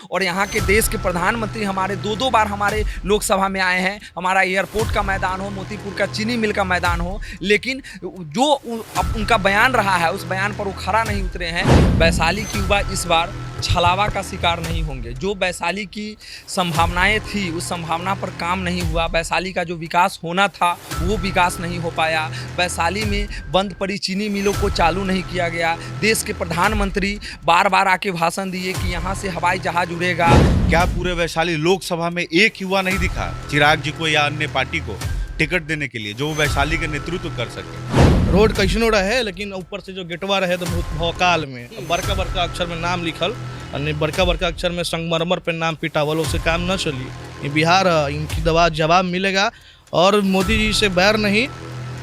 और यहाँ के देश के प्रधानमंत्री हमारे दो बार हमारे लोकसभा में आए हैं। हमारा एयरपोर्ट का मैदान हो, मोतीपुर का चीनी मिल का मैदान हो, लेकिन जो उनका बयान रहा है उस बयान पर वो खरा नहीं उतरे हैं। वैशाली की युवा इस बार छलावा का शिकार नहीं होंगे। जो वैशाली की संभावनाएं थी उस संभावना पर काम नहीं हुआ। वैशाली का जो विकास होना था वो विकास नहीं हो पाया। वैशाली में बंद पड़ी चीनी मिलों को चालू नहीं किया गया। देश के प्रधानमंत्री बार बार आके भाषण दिए कि यहाँ से हवाई जहाज उड़ेगा। क्या पूरे वैशाली लोकसभा में एक युवा नहीं दिखा चिराग जी को या अन्य पार्टी को टिकट देने के लिए जो वैशाली का नेतृत्व कर सके? रोड कैसनो रहे लेकिन ऊपर से जो गेटवा रहे तो बहुत भौकाल में बड़का बड़का अक्षर में नाम लिखल और बड़का बड़का अक्षर में संगमरमर पे नाम पिटावल, उससे काम न चली। ये बिहार है, इनकी दवा जवाब मिलेगा और मोदी जी से बैर नहीं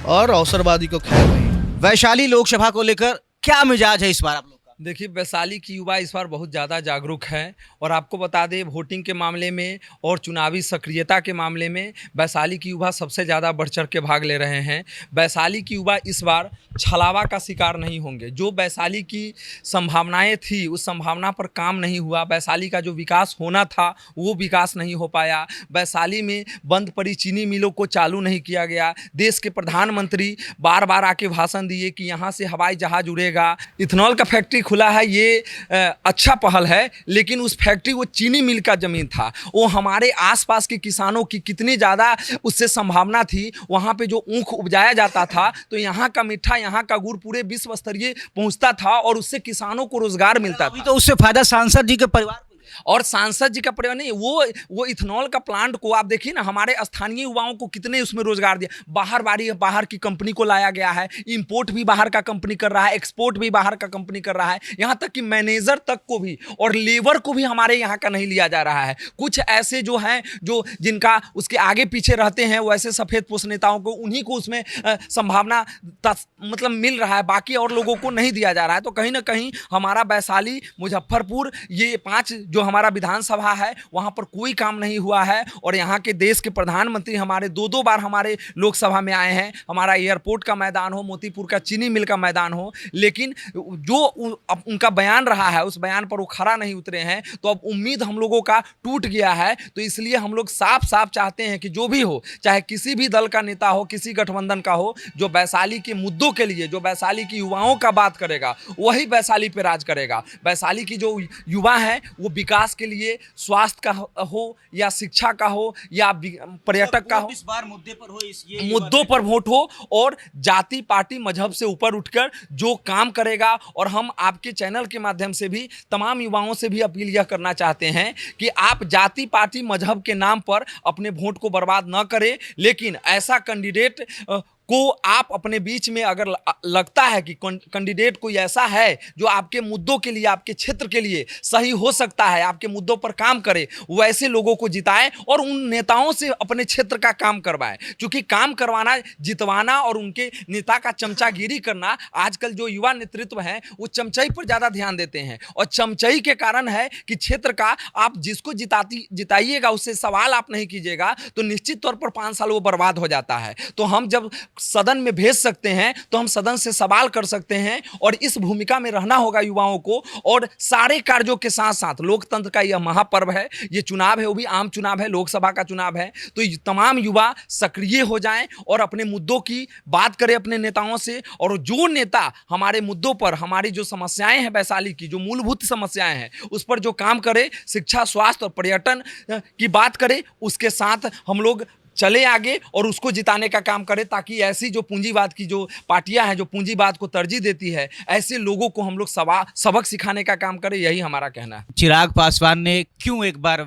और अवसरवादी को खैर नहीं। वैशाली लोकसभा को लेकर क्या मिजाज है इस बार आप लोग का? देखिए, वैशाली की युवा इस बार बहुत ज़्यादा जागरूक है और आपको बता दें वोटिंग के मामले में और चुनावी सक्रियता के मामले में वैशाली की युवा सबसे ज़्यादा बढ़ चढ़ के भाग ले रहे हैं। वैशाली की युवा इस बार छलावा का शिकार नहीं होंगे। जो वैशाली की संभावनाएं थी उस संभावना पर काम नहीं हुआ। वैशाली का जो विकास होना था वो विकास नहीं हो पाया। वैशाली में बंद पड़ी चीनी मिलों को चालू नहीं किया गया। देश के प्रधानमंत्री बार बार आके भाषण दिए कि यहाँ से हवाई जहाज उड़ेगा। इथेनॉल का फैक्ट्री खुला है, ये अच्छा पहल है, लेकिन उस फैक्ट्री वो चीनी मिल का ज़मीन था। वो हमारे आसपास के किसानों की कितनी ज़्यादा उससे संभावना थी। वहाँ पे जो ऊख उपजाया जाता था तो यहाँ का मिठा, यहाँ का गुड़ पूरे विश्व स्तरीय पहुँचता था और उससे किसानों को रोजगार मिलता था। तो उससे फायदा सांसद जी के परिवार को और सांसद जी का परिवार नहीं, वो इथेनॉल का प्लांट को आप देखिए ना, हमारे स्थानीय युवाओं को कितने उसमें रोजगार दिया। बाहर की कंपनी को लाया गया है। इंपोर्ट भी बाहर का कंपनी कर रहा है, एक्सपोर्ट भी बाहर का कंपनी कर रहा है। यहाँ तक कि मैनेजर तक को भी और लेबर को भी हमारे यहाँ का नहीं लिया जा रहा है। कुछ ऐसे जो हैं जो जिनका उसके आगे पीछे रहते हैं वैसे सफ़ेद पोष नेताओं को, उन्हीं को उसमें संभावना मतलब मिल रहा है, बाकी और लोगों को नहीं दिया जा रहा है। तो कहीं ना कहीं हमारा वैशाली, मुजफ्फरपुर, ये 5 जो हमारा विधानसभा है वहां पर कोई काम नहीं हुआ है। और यहाँ के देश के प्रधानमंत्री हमारे दो बार हमारे लोकसभा में आए हैं। हमारा एयरपोर्ट का मैदान हो, मोतीपुर का चीनी मिल का मैदान हो, लेकिन जो उनका बयान रहा है उस बयान पर वो खरा नहीं उतरे हैं। तो अब उम्मीद हम लोगों का टूट गया है। तो इसलिए हम लोग साफ साफ चाहते हैं कि जो भी हो, चाहे किसी भी दल का नेता हो, किसी गठबंधन का हो, जो वैशाली के मुद्दों के लिए, जो वैशाली की युवाओं का बात करेगा वही वैशाली पे राज करेगा। वैशाली की जो युवा है वो विकास के लिए, स्वास्थ्य का हो या शिक्षा का हो या पर्यटक का हो, इस बार मुद्दे पर हो, मुद्दों पर वोट हो और जाति पार्टी मजहब से ऊपर उठकर जो काम करेगा। और हम आपके चैनल के माध्यम से भी तमाम युवाओं से भी अपील यह करना चाहते हैं कि आप जाति पार्टी मजहब के नाम पर अपने वोट को बर्बाद न करें, लेकिन ऐसा कैंडिडेट को आप अपने बीच में अगर लगता है कि कैंडिडेट कोई ऐसा है जो आपके मुद्दों के लिए, आपके क्षेत्र के लिए सही हो सकता है, आपके मुद्दों पर काम करे, वैसे लोगों को जिताएं और उन नेताओं से अपने क्षेत्र का काम करवाएं। क्योंकि काम करवाना, जितवाना और उनके नेता का चमचागिरी करना, आजकल जो युवा नेतृत्व है वो चमचाई पर ज़्यादा ध्यान देते हैं और चमचाई के कारण है कि क्षेत्र का आप जिसको जिताइएगा उससे सवाल आप नहीं कीजिएगा तो निश्चित तौर पर 5 साल वो बर्बाद हो जाता है। तो हम जब सदन में भेज सकते हैं तो हम सदन से सवाल कर सकते हैं और इस भूमिका में रहना होगा युवाओं को। और सारे कार्यों के साथ साथ लोकतंत्र का यह महापर्व है, ये चुनाव है, वो भी आम चुनाव है, लोकसभा का चुनाव है। तो तमाम युवा सक्रिय हो जाएं और अपने मुद्दों की बात करें अपने नेताओं से। और जो नेता हमारे मुद्दों पर, हमारी जो समस्याएं हैं वैशाली की, जो मूलभूत समस्याएं हैं उस पर जो काम करे, शिक्षा, स्वास्थ्य और पर्यटन की बात करे, उसके साथ हम लोग चले आगे और उसको जिताने का काम करें, ताकि ऐसी जो पूंजीवाद की जो पार्टियां हैं, जो पूंजीवाद को तरजीह देती है, ऐसे लोगों को हम लोग सबक सिखाने का काम करें। यही हमारा कहना है। चिराग पासवान ने क्यों एक बार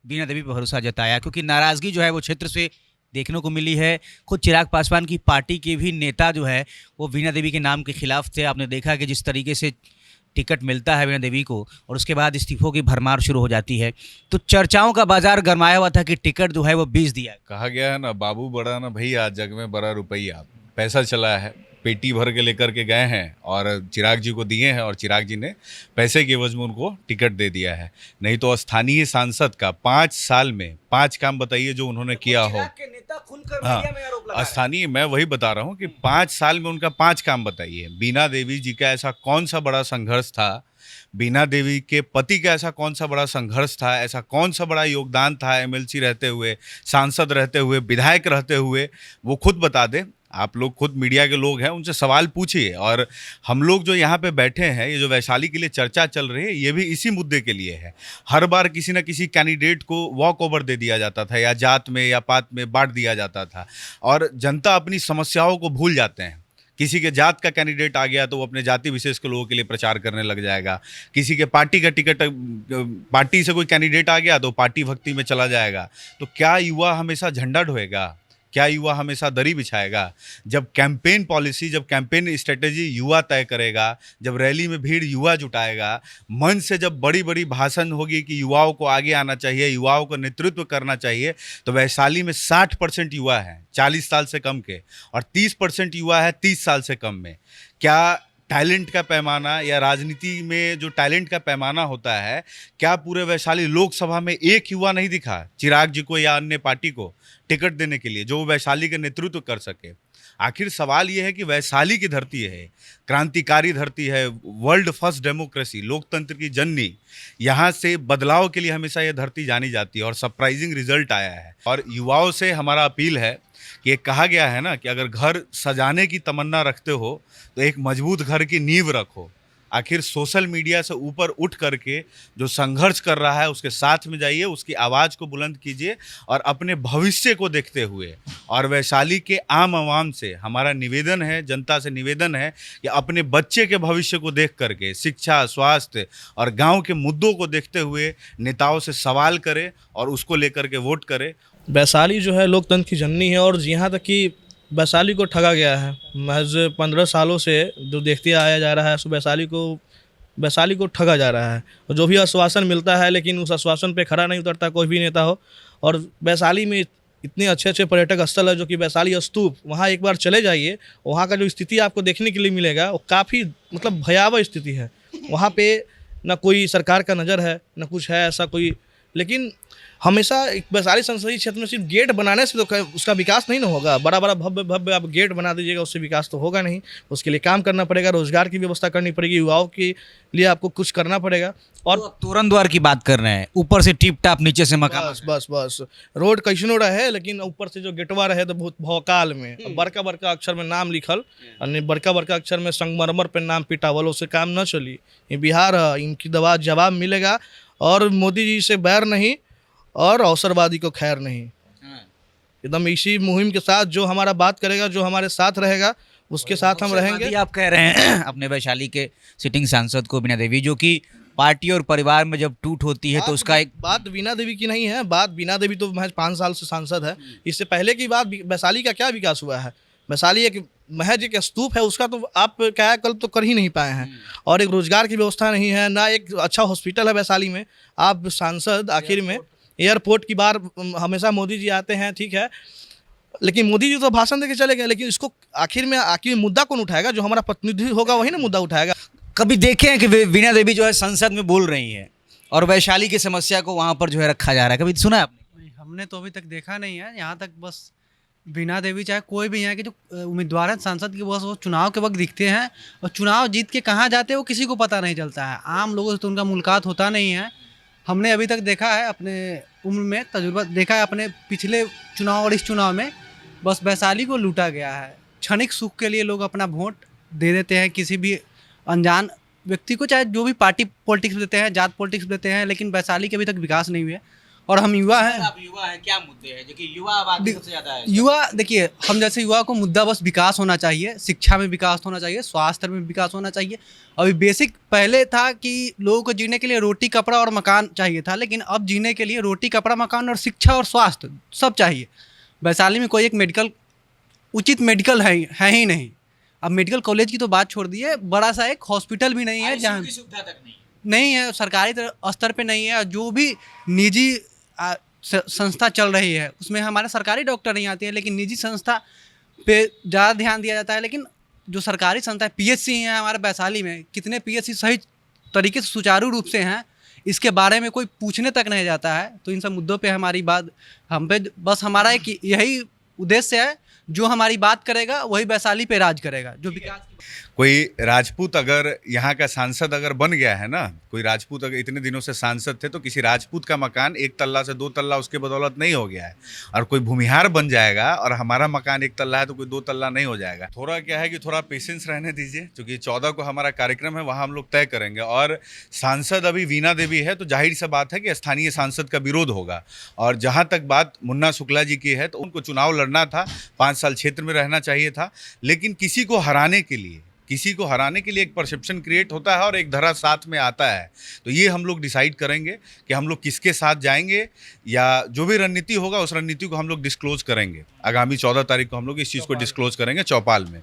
बीना देवी पर भरोसा जताया? क्योंकि नाराजगी जो है वो क्षेत्र से देखने को मिली है। खुद चिराग पासवान की पार्टी के भी नेता जो है वो बीना देवी के नाम के खिलाफ थे। आपने देखा कि जिस तरीके से टिकट मिलता है बीना देवी को और उसके बाद इस्तीफों की भरमार शुरू हो जाती है, तो चर्चाओं का बाजार गरमाया हुआ था कि टिकट जो है वो बीच दिया। कहा गया है ना, बाबू बड़ा ना भैया, जग में बड़ा रुपया। पैसा चला है, पेटी भर के लेकर के गए हैं और चिराग जी को दिए हैं और चिराग जी ने पैसे के एवज में उनको टिकट दे दिया है। नहीं तो स्थानीय सांसद का 5 साल में 5 काम बताइए जो उन्होंने किया हो। हाँ, स्थानीय, मैं वही बता रहा हूँ कि 5 साल में उनका 5 काम बताइए। बीना देवी जी का ऐसा कौन सा बड़ा संघर्ष था बीना देवी के पति का ऐसा कौन सा बड़ा संघर्ष था, ऐसा कौन सा बड़ा योगदान था एमएलसी रहते हुए, सांसद रहते हुए, विधायक रहते हुए, वो खुद बता दे। आप लोग खुद मीडिया के लोग हैं, उनसे सवाल पूछिए। और हम लोग जो यहाँ पे बैठे हैं, ये जो वैशाली के लिए चर्चा चल रही है, ये भी इसी मुद्दे के लिए है। हर बार किसी न किसी कैंडिडेट को वॉक ओवर दे दिया जाता था, या जात में या पात में बांट दिया जाता था, और जनता अपनी समस्याओं को भूल जाते हैं। किसी के जात का कैंडिडेट आ गया तो वो अपने जाति विशेष के लोगों के लिए प्रचार करने लग जाएगा। किसी के पार्टी का टिकट, पार्टी से कोई कैंडिडेट आ गया तो पार्टी भक्ति में चला जाएगा। तो क्या युवा हमेशा झंडा ढोएगा? क्या युवा हमेशा दरी बिछाएगा? जब कैंपेन पॉलिसी, जब कैंपेन स्ट्रेटेजी युवा तय करेगा, जब रैली में भीड़ युवा जुटाएगा, मंच से जब बड़ी बड़ी भाषण होगी कि युवाओं को आगे आना चाहिए, युवाओं को नेतृत्व करना चाहिए, तो वैशाली में 60% युवा हैं 40 साल से कम के, और 30% युवा है 30 साल से कम में। क्या टैलेंट का पैमाना, या राजनीति में जो टैलेंट का पैमाना होता है, क्या पूरे वैशाली लोकसभा में एक युवा नहीं दिखा चिराग जी को या अन्य पार्टी को टिकट देने के लिए, जो वैशाली का नेतृत्व कर सके? आखिर सवाल ये है कि वैशाली की धरती है, क्रांतिकारी धरती है, वर्ल्ड फर्स्ट डेमोक्रेसी, लोकतंत्र की जननी। यहाँ से बदलाव के लिए हमेशा ये धरती जानी जाती है, और सरप्राइजिंग रिजल्ट आया है। और युवाओं से हमारा अपील है कि एक कहा गया है ना कि अगर घर सजाने की तमन्ना रखते हो तो एक मजबूत घर की नींव रखो। आखिर सोशल मीडिया से ऊपर उठ करके जो संघर्ष कर रहा है उसके साथ में जाइए, उसकी आवाज़ को बुलंद कीजिए, और अपने भविष्य को देखते हुए, और वैशाली के आम आवाम से हमारा निवेदन है, जनता से निवेदन है कि अपने बच्चे के भविष्य को देख करके शिक्षा, स्वास्थ्य और गांव के मुद्दों को देखते हुए नेताओं से सवाल करें और उसको लेकर के वोट करें। वैशाली जो है लोकतंत्र की जननी है, और यहाँ तक कि वैशाली को ठगा गया है। महज 15 सालों से जो देखते आया जा रहा है, सो वैशाली को ठगा जा रहा है। और जो भी आश्वासन मिलता है, लेकिन उस आश्वासन पे खरा नहीं उतरता कोई भी नेता हो। और वैशाली में इतने अच्छे अच्छे पर्यटक स्थल है, जो कि वैशाली स्तूप, वहाँ एक बार चले जाइए, वहाँ का जो स्थिति आपको देखने के लिए मिलेगा वो काफ़ी मतलब भयावह स्थिति है। वहाँ पे ना कोई सरकार का नज़र है, ना कुछ है ऐसा कोई। लेकिन हमेशा एक वैशाली संसदीय क्षेत्र में सिर्फ गेट बनाने से तो उसका विकास नहीं ना होगा। बड़ा बड़ा भव्य भव्य आप गेट बना दीजिएगा, उससे विकास तो होगा नहीं। उसके लिए काम करना पड़ेगा, रोजगार की व्यवस्था करनी पड़ेगी, युवाओं के लिए आपको कुछ करना पड़ेगा। और तो तोरण द्वार की बात कर रहे हैं, ऊपर से टिप टाप, नीचे से मकान। बस रोड कैसनो रहे, लेकिन ऊपर से जो गेटवा रहे तो बहुत भौकाल में बड़का बड़का अक्षर में नाम लिखल, और बड़का बड़का अक्षर में संगमरमर पे नाम पिटावल, उससे काम न चली। ये बिहार है, इनकी जवाब मिलेगा। और मोदी जी से बैर नहीं और अवसरवादी को खैर नहीं। एकदम इसी मुहिम के साथ जो हमारा बात करेगा, जो हमारे साथ रहेगा, उसके साथ हम रहेंगे। आप कह रहे हैं अपने वैशाली के सिटिंग सांसद को, बीना देवी, जो कि पार्टी और परिवार में जब टूट होती है तो उसका एक बात बीना देवी की नहीं है। बात बीना देवी तो महज 5 साल से सांसद है। इससे पहले की बात, वैशाली का क्या विकास हुआ है? वैशाली एक महज एक स्तूप है, उसका तो आप कायाकल्प तो कर ही नहीं पाए हैं। और एक रोजगार की व्यवस्था नहीं है, ना एक अच्छा हॉस्पिटल है वैशाली में। आप सांसद आखिर में एयरपोर्ट की बार हमेशा मोदी जी आते हैं, ठीक है, लेकिन मोदी जी तो भाषण देके चले गए, लेकिन इसको आखिर मुद्दा कौन उठाएगा? जो हमारा प्रतिनिधि होगा वही ना मुद्दा उठाएगा। कभी देखे हैं कि बीना देवी जो है संसद में बोल रही है और वैशाली की समस्या को वहाँ पर जो है रखा जा रहा है? कभी सुना है आपने? नहीं, हमने तो अभी तक देखा नहीं है। यहाँ तक बस बीना देवी चाहे कोई भी यहाँ के जो उम्मीदवार हैं सांसद के, बस वो चुनाव के वक्त दिखते हैं, और चुनाव जीत के कहाँ जाते हैं वो किसी को पता नहीं चलता है। आम लोगों से तो उनका मुलाकात होता नहीं है। हमने अभी तक देखा है, अपने उम्र में तजुर्बा देखा है, अपने पिछले चुनाव और इस चुनाव में बस वैशाली को लूटा गया है। क्षणिक सुख के लिए लोग अपना वोट दे देते हैं किसी भी अनजान व्यक्ति को, चाहे जो भी पार्टी पॉलिटिक्स देते हैं, जात पॉलिटिक्स देते हैं, लेकिन वैशाली के अभी तक विकास नहीं हुए। और हम युवा हैं। आप युवा हैं, क्या मुद्दे हैं जो कि युवा आबादी सबसे ज़्यादा है? युवा देखिए, हम जैसे युवा को मुद्दा बस विकास होना चाहिए, शिक्षा में विकास होना चाहिए, स्वास्थ्य में विकास होना चाहिए। अभी बेसिक पहले था कि लोगों को जीने के लिए रोटी कपड़ा और मकान चाहिए था, लेकिन अब जीने के लिए रोटी कपड़ा मकान और शिक्षा और स्वास्थ्य सब चाहिए। वैशाली में कोई एक उचित मेडिकल है ही नहीं। अब मेडिकल कॉलेज की तो बात छोड़ दी है, बड़ा सा एक हॉस्पिटल भी नहीं है जहाँ सुविधा तक नहीं है, सरकारी स्तर पे नहीं है। जो भी निजी संस्था चल रही है उसमें हमारे सरकारी डॉक्टर नहीं आते हैं, लेकिन निजी संस्था पे ज़्यादा ध्यान दिया जाता है। लेकिन जो सरकारी संस्था है, पीएचसी हैं हमारे वैशाली में, कितने पीएचसी सही तरीके से सुचारू रूप से हैं, इसके बारे में कोई पूछने तक नहीं जाता है। तो इन सब मुद्दों पे हमारी बात, हम पे बस हमारा एक यही उद्देश्य है, जो हमारी बात करेगा वही वैशाली पे राज करेगा, जो विकास कोई राजपूत अगर यहाँ का सांसद अगर बन गया है ना, कोई राजपूत अगर इतने दिनों से सांसद थे, तो किसी राजपूत का मकान 1 तल्ला से 2 तल्ला उसके बदौलत नहीं हो गया है। और कोई भूमिहार बन जाएगा और हमारा मकान 1 तल्ला है तो कोई 2 तल्ला नहीं हो जाएगा। थोड़ा क्या है कि थोड़ा पेशेंस रहने दीजिए, क्योंकि 14 को हमारा कार्यक्रम है, वहाँ हम लोग तय करेंगे। और सांसद अभी वीणा देवी है, तो जाहिर सी बात है कि स्थानीय सांसद का विरोध होगा। और जहाँ तक बात मुन्ना शुक्ला जी की है, तो उनको चुनाव लड़ना था, 5 साल क्षेत्र में रहना चाहिए था, लेकिन किसी को हराने के लिए एक परसेप्शन क्रिएट होता है और एक धरा साथ में आता है। तो ये हम लोग डिसाइड करेंगे कि हम लोग किसके साथ जाएंगे, या जो भी रणनीति होगा उस रणनीति को हम लोग डिस्क्लोज करेंगे। आगामी 14 तारीख को हम लोग इस चीज़ को डिस्क्लोज करेंगे चौपाल में।